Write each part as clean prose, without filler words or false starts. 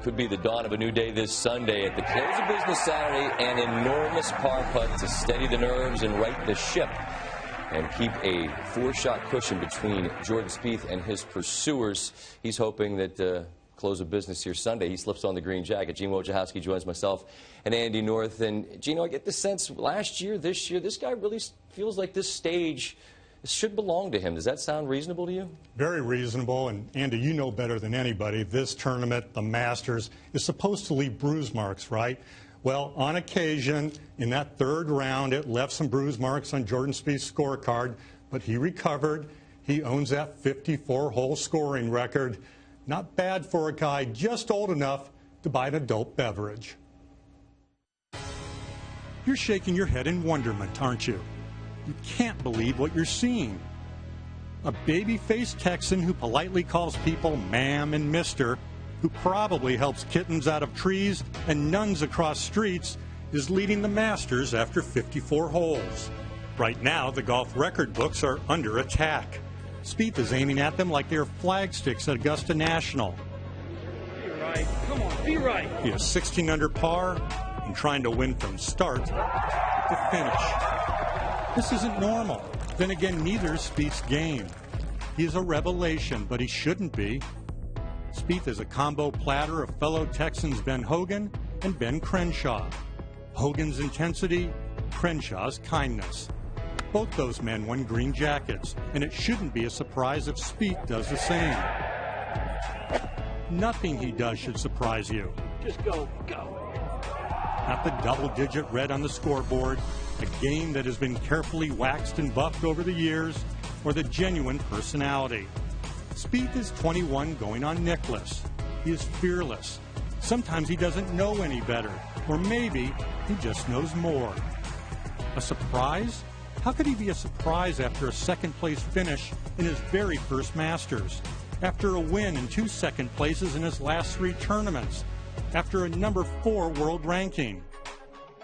Could be the dawn of a new day this Sunday. At the close of business Saturday, an enormous par putt to steady the nerves and right the ship and keep a 4-shot cushion between Jordan Spieth and his pursuers. He's hoping that close of business here Sunday, he slips on the green jacket. Gene Wojciechowski joins myself and Andy North. And, Gene, I get the sense last year, this year, this guy really feels like this stage should belong to him. Does that sound reasonable to you? Very reasonable. And, Andy, you know better than anybody, this tournament, the Masters, is supposed to leave bruise marks, right? Well, on occasion, in that third round, it left some bruise marks on Jordan Spieth's scorecard, but he recovered. He owns that 54-hole scoring record. Not bad for a guy just old enough to buy an adult beverage. You're shaking your head in wonderment, aren't you? You can't believe what you're seeing. A baby-faced Texan who politely calls people ma'am and mister, who probably helps kittens out of trees and nuns across streets, is leading the Masters after 54 holes. Right now, the golf record books are under attack. Spieth is aiming at them like they're flag sticks at Augusta National. Be right. Come on, be right. He is 16 under par and trying to win from start to finish. This isn't normal. Then again, neither is Spieth's game. He is a revelation, but he shouldn't be. Spieth is a combo platter of fellow Texans Ben Hogan and Ben Crenshaw. Hogan's intensity, Crenshaw's kindness. Both those men won green jackets, and it shouldn't be a surprise if Spieth does the same. Nothing he does should surprise you. Just go, go. Not the double-digit red on the scoreboard, a game that has been carefully waxed and buffed over the years, or the genuine personality. Spieth is 21 going on Nicklaus. He is fearless. Sometimes he doesn't know any better, or maybe he just knows more. A surprise? How could he be a surprise after a second-place finish in his very first Masters? After a win and 2 second places in his last 3 tournaments? After a number 4 world ranking?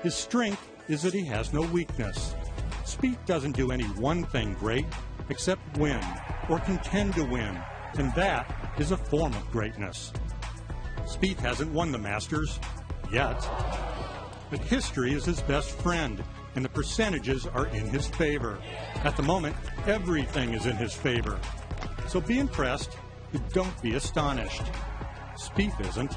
His strength is that he has no weakness. Spieth doesn't do any one thing great except win or contend to win, and that is a form of greatness. Spieth hasn't won the Masters yet, but history is his best friend, and the percentages are in his favor. At the moment, everything is in his favor. So be impressed, but don't be astonished. Spieth isn't.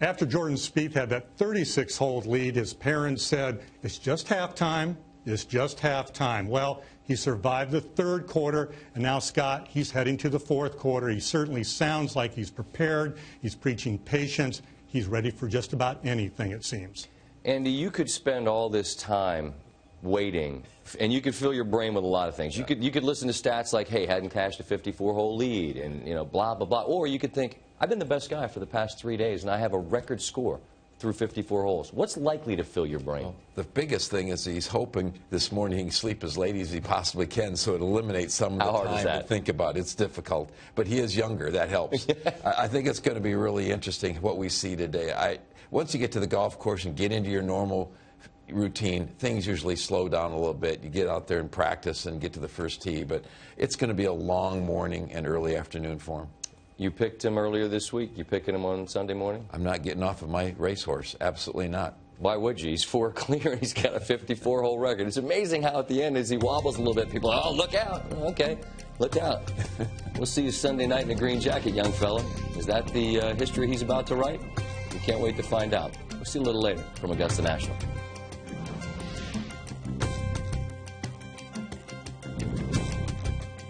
After Jordan Spieth had that 36-hole lead, his parents said, "It's just halftime. It's just halftime." Well, he survived the third quarter, and now, Scott, he's heading to the fourth quarter. He certainly sounds like he's prepared. He's preaching patience. He's ready for just about anything, it seems. Andy, you could spend all this time waiting, and you could fill your brain with a lot of things. You could listen to stats like, hey, hadn't cashed a 54-hole lead, and, you know, blah, blah, blah. Or you could think, I've been the best guy for the past 3 days, and I have a record score through 54 holes. What's likely to fill your brain? Well, the biggest thing is he's hoping this morning he can sleep as late as he possibly can, so it eliminates some of the time to think about. It's difficult, but he is younger. That helps. I think it's going to be really interesting what we see today. Once you get to the golf course and get into your normal routine, things usually slow down a little bit. You get out there and practice and get to the first tee, but it's going to be a long morning and early afternoon for him. You picked him earlier this week. You picking him on Sunday morning? I'm not getting off of my racehorse. Absolutely not. Why would you? He's 4 clear and he's got a 54-hole record. It's amazing how at the end, as he wobbles a little bit, people are, oh, look out. Okay, look out. We'll see you Sunday night in a green jacket, young fella. Is that the history he's about to write? We can't wait to find out. We'll see you a little later from Augusta National.